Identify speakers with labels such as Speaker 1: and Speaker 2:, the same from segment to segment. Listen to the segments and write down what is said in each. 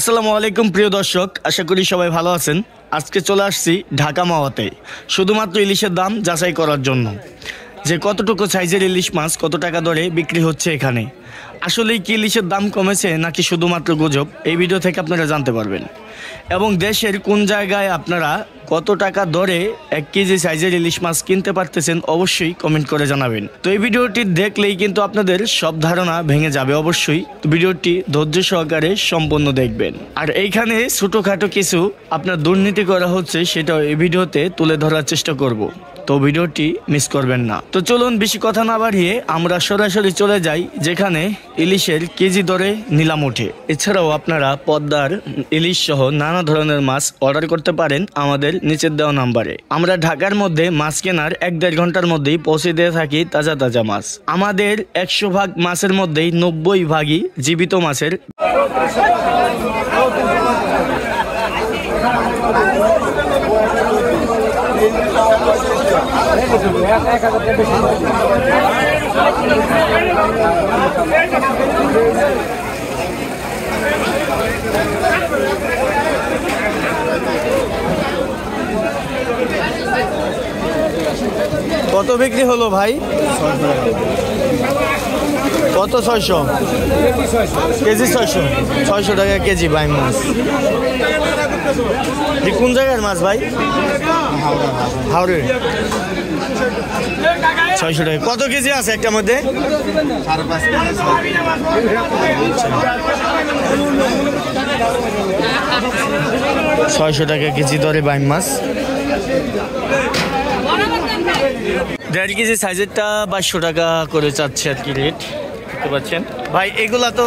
Speaker 1: আসসালামু আলাইকুম প্রিয় দর্শক, আশা করি সবাই ভালো আছেন। আজকে চলে আসছি ঢাকা মাওয়াতে শুধুমাত্র ইলিশের দাম যাচাই করার জন্য, যে কতটুকু সাইজের ইলিশ মাছ কত টাকা দরে বিক্রি হচ্ছে এখানে। আসলেই কি ইলিশের দাম কমেছে নাকি শুধুমাত্র গুজব, এই ভিডিও থেকে আপনারা জানতে পারবেন। এবং দেশের কোন জায়গায় আপনারা কত টাকা দরে 1 কেজি সাইজের ইলিশ মাছ কিনতে পারতেছেন অবশ্যই কমেন্ট করে জানাবেন। তো এই ভিডিওটি দেখলেই কিন্তু আপনাদের সব ধারণা ভেঙে যাবে। অবশ্যই তো ভিডিওটি ধৈর্য সহকারে সম্পূর্ণ দেখবেন। আর এইখানে ছোটোখাটো কিছু আপনার দুর্নীতি করা হচ্ছে, সেটাও এই ভিডিওতে তুলে ধরার চেষ্টা করব। তো ভিডিওটি মিস করবেন না। তো চলুন বেশি কথা না বাড়িয়ে আমরা সরাসরি চলে যাই যেখানে ইলিশের কেজি দরে নিলাম ওঠে। এছাড়াও আপনারা পদ্মার ইলিশ সহ নানা ধরনের মাছ অর্ডার করতে পারেন আমাদের নিচের দেওয়া নাম্বারে। আমরা ঢাকার মধ্যে মাছ কেনার 1-1.5 ঘন্টার মধ্যেই পৌঁছে দিয়ে থাকি তাজা তাজা মাছ। আমাদের 100 ভাগ মাছের মধ্যেই 90 ভাগই জীবিত মাছের। কত বিক্রি হলো ভাই? কত? 600 কেজি? 600 টাকা কেজি ভাই মাছ। কোন জায়গার মাছ ভাই? হাওড়ে। 600 টাকা। কত কেজি আছে একটার মধ্যে? 600 টাকা কেজি দরে বাইম মাছ। 1.5 কেজি সাইজেরটা 2200 টাকা করে চাচ্ছে আর কি রেট, দেখতে পাচ্ছেন ভাই। এগুলা তো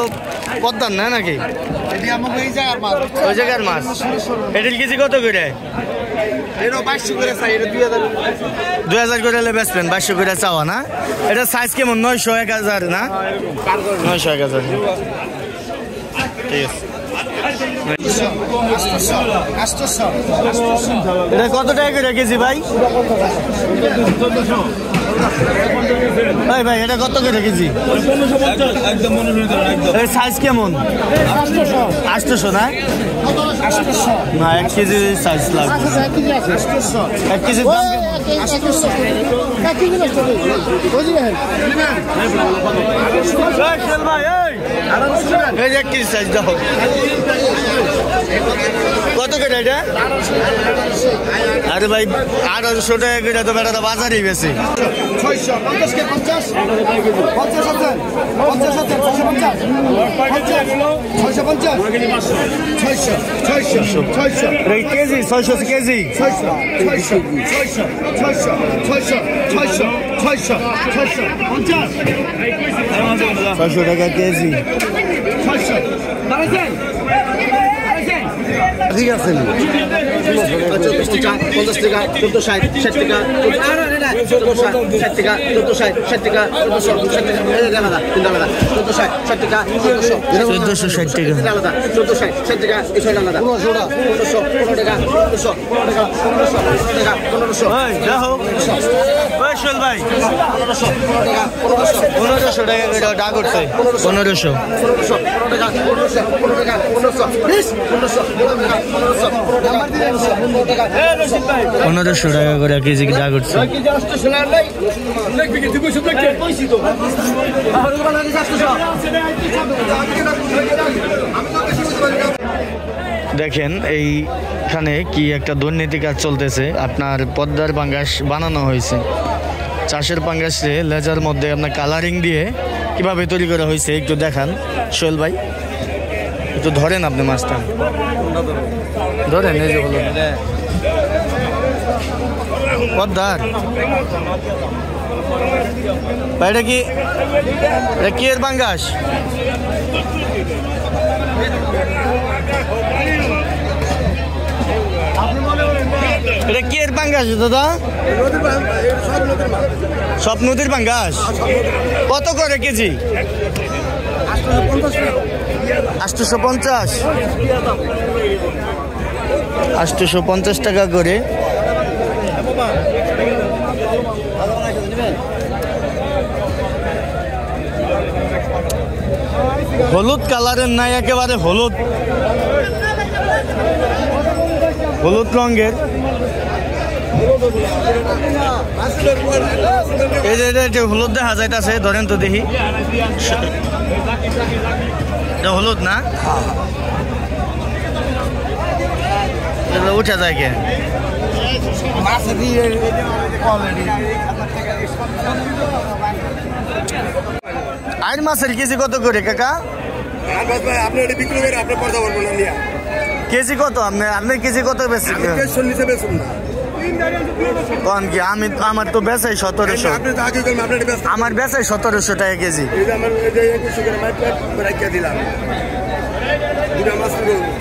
Speaker 1: পদ্মার না নাকি? ওই জায়গার মাছ। এটার কেজি কত করে? 2000 করে হলে বেচবেন। 2200 করে চাওয়া না? এটা সাইজ কেমন? 900, 1000 না? 900, 1000। ঠিক আছে। এটা কত টাকা করে কেজি ভাই? ভাই এটা কত করে কেজি? সাইজ কেমন? 800 না? না, 1 কেজি সাইজ লাগবে। 1 কেজির দাম এই 1 কেজি সাইজ দাও। কত করে এটা? আরে ভাই 800 টাকা করে তো বেটা বাজারেই বেশি। 600 কেজি? 600 টাকা কেজি। ঠিক আছে। 40 টাকা, 50 টাকা, 1460, 60 টাকা, 1460, 60 টাকা, 1460, 60 টাকা, 1460 টাকা, 1460, 60 টাকা, 1460 টাকা, 1460, 60 টাকা, 1500 টাকা, 1500 টাকা, 1500 টাকা, 1500 ভাই 1500 টাকা ডা করছে। 1500 টাকা, 1500 টাকা করে কেজি ডা করছে। দেখেন এইখানে কি একটা দুর্নীতি কাজ চলতেছে। আপনার পদ্মার পাঙ্গাস বানানো হয়েছে, চাষের পাঙ্গাসে লেজার মধ্যে আপনার কালারিং দিয়ে কিভাবে তৈরি করা হয়েছে একটু দেখান সোহেল ভাই। একটু ধরেন আপনি মাছটা, ধরেন। এই যে হলো পদ্মার ভাই। এটা কি এর পাঙ্গাস? এটা কি এর পাঙ্গাস দাদা? সব নদীর পাঙ্গাস। কত করে কেজি? 850। 850 টাকা করে। হলুদ কালারের নাই, একেবারে হলুদ হলুদ রঙের। এই যে এটা হলুদ দেখা যাইতেছে, ধরেন তো দেখি, এটা হলুদ না? উঠে যায় কে? আর মাছের কেজি কত করে কাকা? কেজি কত? আপনি কেজি কত বেশি? কম কি? আমার তো বেচাই 1700। আমার বেচাই 1700 টাকা কেজি।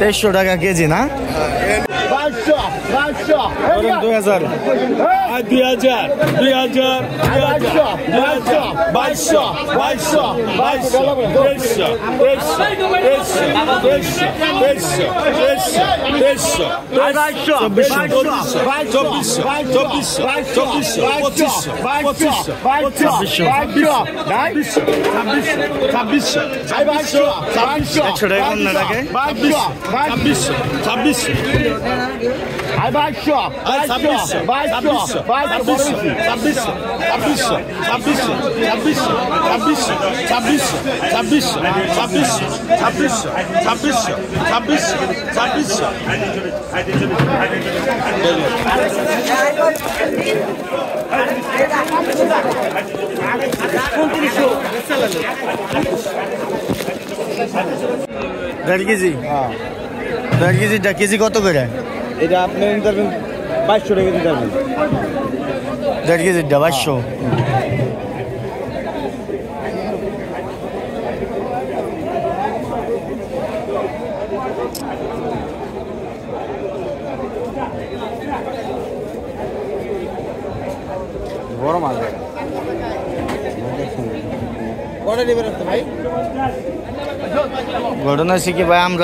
Speaker 1: 2300 টাকা কেজি না? 2000 1.5 কেজি। 1.5 কেজিটা কেজি কত করে?
Speaker 2: এটা আপনি নিতে পারবেন 2200 টাকা দিতে পারবেন।
Speaker 1: 1.5 কেজিটা 2200।
Speaker 2: বড় মাছ
Speaker 1: ঘটনা শিখে ভাই আমরা